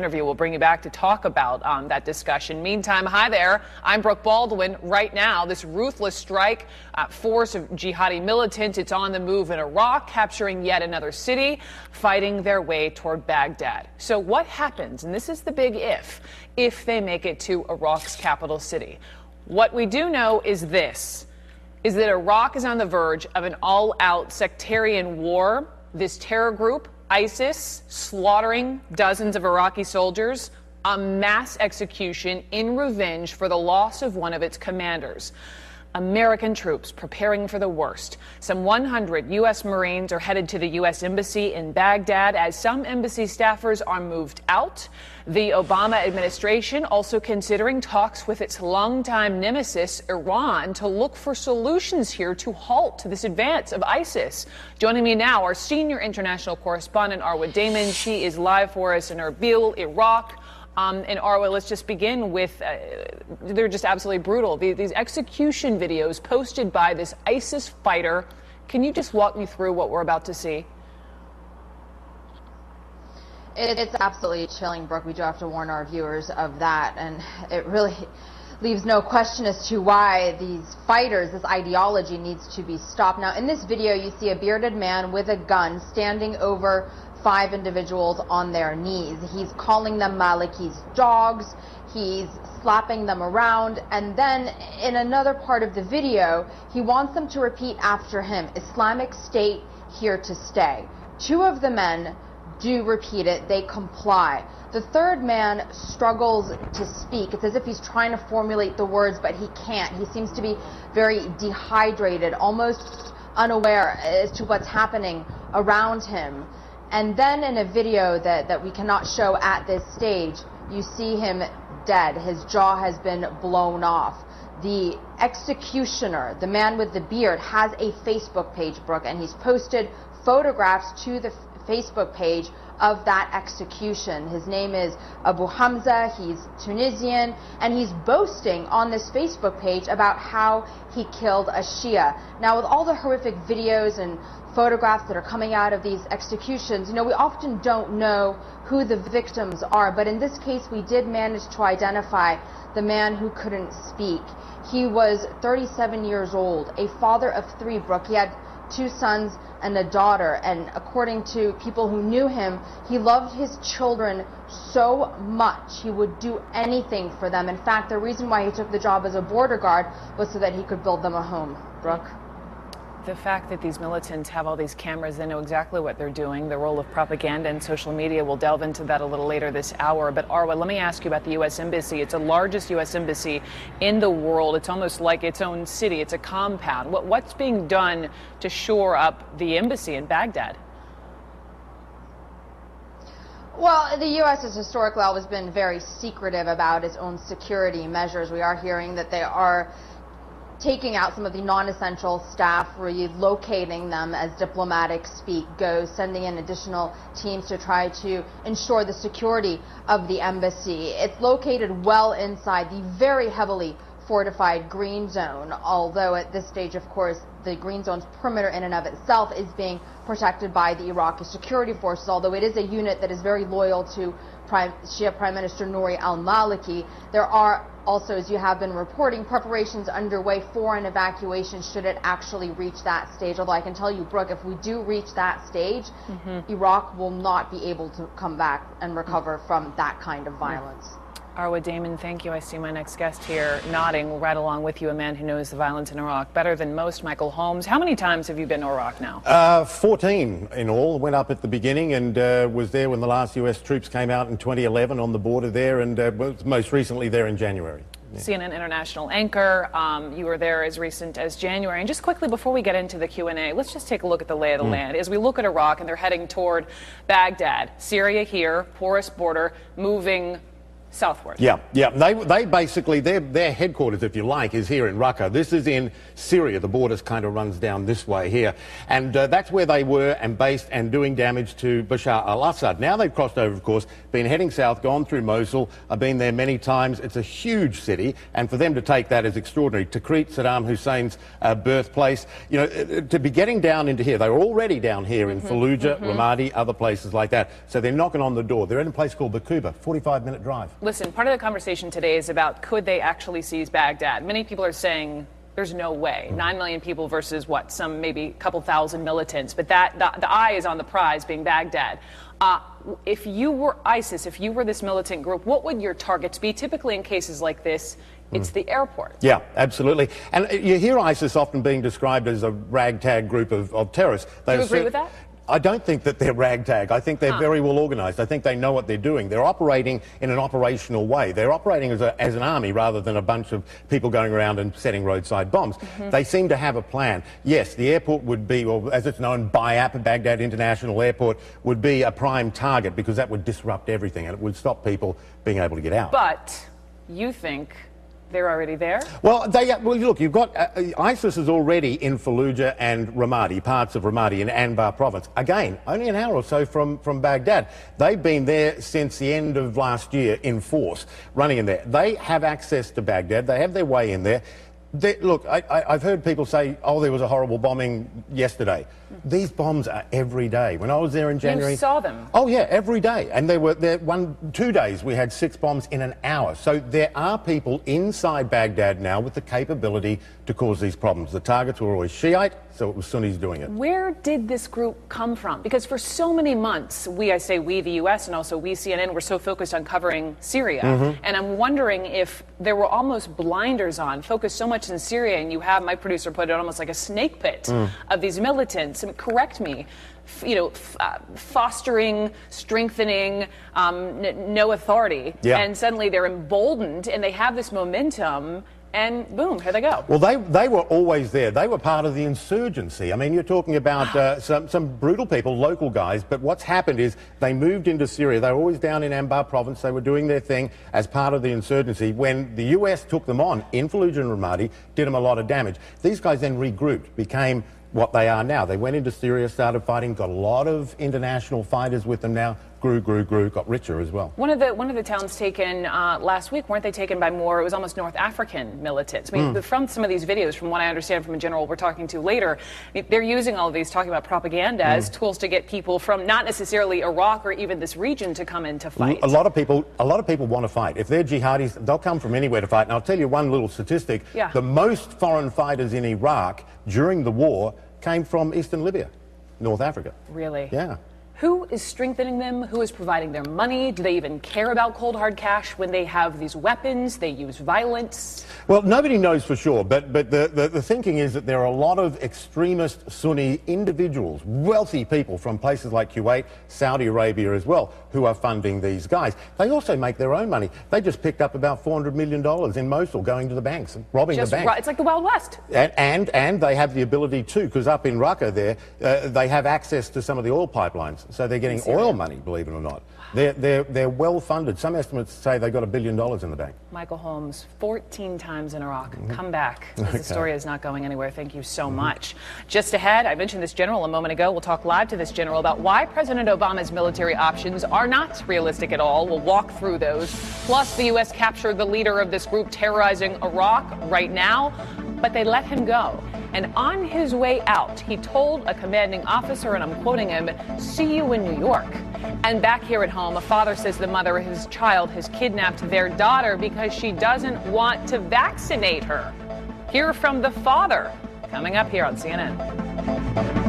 Interview. We'll bring you back to talk about that discussion. Meantime, hi there. I'm Brooke Baldwin. Right now, this ruthless strike force of jihadi militants. It's on the move in Iraq, capturing yet another city, fighting their way toward Baghdad. So what happens, and this is the big if they make it to Iraq's capital city? What we do know is this, is that Iraq is on the verge of an all-out sectarian war. This terror group, ISIS, slaughtering dozens of Iraqi soldiers, a mass execution in revenge for the loss of one of its commanders. American troops preparing for the worst. Some 100 U.S. Marines are headed to the U.S. Embassy in Baghdad as some embassy staffers are moved out. The Obama administration also considering talks with its longtime nemesis, Iran, to look for solutions here to halt this advance of ISIS. Joining me now, our senior international correspondent, Arwa Damon. She is live for us in Erbil, Iraq. And Arwa, let's just begin with, they're just absolutely brutal. These execution videos posted by this ISIS fighter. Can you just walk me through what we're about to see? It's absolutely chilling, Brooke. We do have to warn our viewers of that. And it really leaves no question as to why these fighters, this ideology needs to be stopped. Now, in this video, you see a bearded man with a gun standing over 5 individuals on their knees. He's calling them Maliki's dogs. He's slapping them around. And then in another part of the video, he wants them to repeat after him, Islamic State here to stay. 2 of the men do repeat it. They comply. The third man struggles to speak. It's as if he's trying to formulate the words, but he can't. He seems to be very dehydrated, almost unaware as to what's happening around him. And then in a video that we cannot show at this stage, you see him dead. His jaw has been blown off. The executioner, the man with the beard, has a Facebook page, Brooke, and he's posted photographs to the Facebook page of that execution. His name is Abu Hamza. He's Tunisian, and he's boasting on this Facebook page about how he killed a Shia. Now, with all the horrific videos and photographs that are coming out of these executions, you know, we often don't know who the victims are, but in this case we did manage to identify the man who couldn't speak. He was 37 years old, a father of 3, Brooke. He had 2 sons and a daughter, and according to people who knew him, he loved his children so much he would do anything for them. In fact, the reason why he took the job as a border guard was so that he could build them a home. Brooke? The fact that these militants have all these cameras, they know exactly what they're doing. The role of propaganda and social media, we'll delve into that a little later this hour. But Arwa, let me ask you about the U.S. Embassy. It's the largest U.S. embassy in the world. It's almost like its own city. It's a compound. What's being done to shore up the embassy in Baghdad? Well, the U.S. has historically always been very secretive about its own security measures. We are hearing that they are taking out some of the non-essential staff, relocating them as diplomatic speak goes, sending in additional teams to try to ensure the security of the embassy. It's located well inside the very heavily fortified Green Zone, although at this stage, of course, the Green Zone's perimeter in and of itself is being protected by the Iraqi security forces, although it is a unit that is very loyal to Shia Prime Minister Nouri al-Maliki. There are also, as you have been reporting, preparations underway for an evacuation should it actually reach that stage. Although I can tell you, Brooke, if we do reach that stage, Iraq will not be able to come back and recover from that kind of violence. Arwa Damon, thank you. I see my next guest here nodding right along with you, a man who knows the violence in Iraq better than most, Michael Holmes. How many times have you been to Iraq now? 14 in all. Went up at the beginning and was there when the last U.S. troops came out in 2011 on the border there, and was most recently there in January. Yeah. CNN international anchor. You were there as recent as January. And just quickly, before we get into the Q&A, let's just take a look at the lay of the land. As we look at Iraq and they're heading toward Baghdad, Syria here, porous border, moving southward. Yeah. They basically, their headquarters, if you like, is here in Raqqa. This is in Syria. The border kind of runs down this way here. And that's where they were and based and doing damage to Bashar al-Assad. Now they've crossed over, of course, been heading south, gone through Mosul. I've been there many times. It's a huge city. And for them to take that is extraordinary. Tikrit, Saddam Hussein's birthplace. You know, to be getting down into here, they were already down here in Fallujah, Ramadi, other places like that. So they're knocking on the door. They're in a place called Baquba, 45-minute drive. Listen, part of the conversation today is about could they actually seize Baghdad? Many people are saying there's no way. 9 million people versus what? Some maybe couple thousand militants. But the eye is on the prize being Baghdad. If you were ISIS, if you were this militant group, what would your targets be? Typically in cases like this, it's the airport. Yeah, absolutely. And you hear ISIS often being described as a ragtag group of terrorists. Do you agree with that? I don't think that they're ragtag. I think they're very well organised. I think they know what they're doing. They're operating in an operational way. They're operating as an army rather than a bunch of people going around and setting roadside bombs. They seem to have a plan. Yes, the airport would be, or as it's known, BIAP, Baghdad International Airport, would be a prime target because that would disrupt everything and it would stop people being able to get out. But you think they're already there? Well, look, you've got ISIS is already in Fallujah and Ramadi, parts of Ramadi in Anbar province. Again, only an hour or so from Baghdad. They've been there since the end of last year in force, running in there. They have access to Baghdad. They have their way in there. Look, I've heard people say, oh, there was a horrible bombing yesterday. These bombs are every day. When I was there in January... You saw them? Oh, yeah, every day. And there 2 days we had 6 bombs in an hour. So there are people inside Baghdad now with the capability to cause these problems. The targets were always Shiite, so it was Sunnis doing it. Where did this group come from? Because for so many months, I say we, the U.S., and also we, CNN, were so focused on covering Syria. And I'm wondering if there were almost blinders on, focused so much in Syria, and you have, my producer put it almost like a snake pit of these militants. And correct me, fostering, strengthening, no authority. Yeah. And suddenly they're emboldened and they have this momentum. And boom, here they go. Well, they were always there. They were part of the insurgency. I mean, you're talking about some brutal people, local guys, but what's happened is they moved into Syria. They were always down in Anbar province. They were doing their thing as part of the insurgency. When the US took them on in Fallujah and Ramadi, did them a lot of damage. These guys then regrouped, became what they are now. They went into Syria, started fighting, got a lot of international fighters with them now, grew, got richer as well. One of the towns taken last week, weren't they taken by more, it was almost North African militants. I mean, from some of these videos, from what I understand from a general we're talking to later, they're using all of these, talking about propaganda as tools to get people from not necessarily Iraq or even this region to come in to fight. A lot of people want to fight. If they're jihadis, they'll come from anywhere to fight. And I'll tell you one little statistic. Yeah. The most foreign fighters in Iraq during the war came from Eastern Libya, North Africa. Really? Yeah. Who is strengthening them? Who is providing their money? Do they even care about cold hard cash when they have these weapons? They use violence? Well, nobody knows for sure, but the thinking is that there are a lot of extremist Sunni individuals, wealthy people from places like Kuwait, Saudi Arabia as well, who are funding these guys. They also make their own money. They just picked up about $400 million in Mosul going to the banks, robbing the banks. It's like the Wild West. And they have the ability too, because up in Raqqa there, they have access to some of the oil pipelines. So they're getting oil money, believe it or not. They're well funded. Some estimates say they got $1 billion in the bank. Michael Holmes, 14 times in Iraq. Come back. The story is not going anywhere. Thank you so much. Just ahead, I mentioned this general a moment ago. We'll talk live to this general about why President Obama's military options are not realistic at all. We'll walk through those. Plus, the U.S. captured the leader of this group terrorizing Iraq right now, but they let him go. And on his way out, he told a commanding officer, and I'm quoting him, "See you in New York." And back here at home, a father says the mother of his child has kidnapped their daughter because she doesn't want to vaccinate her. Hear from the father, coming up here on CNN.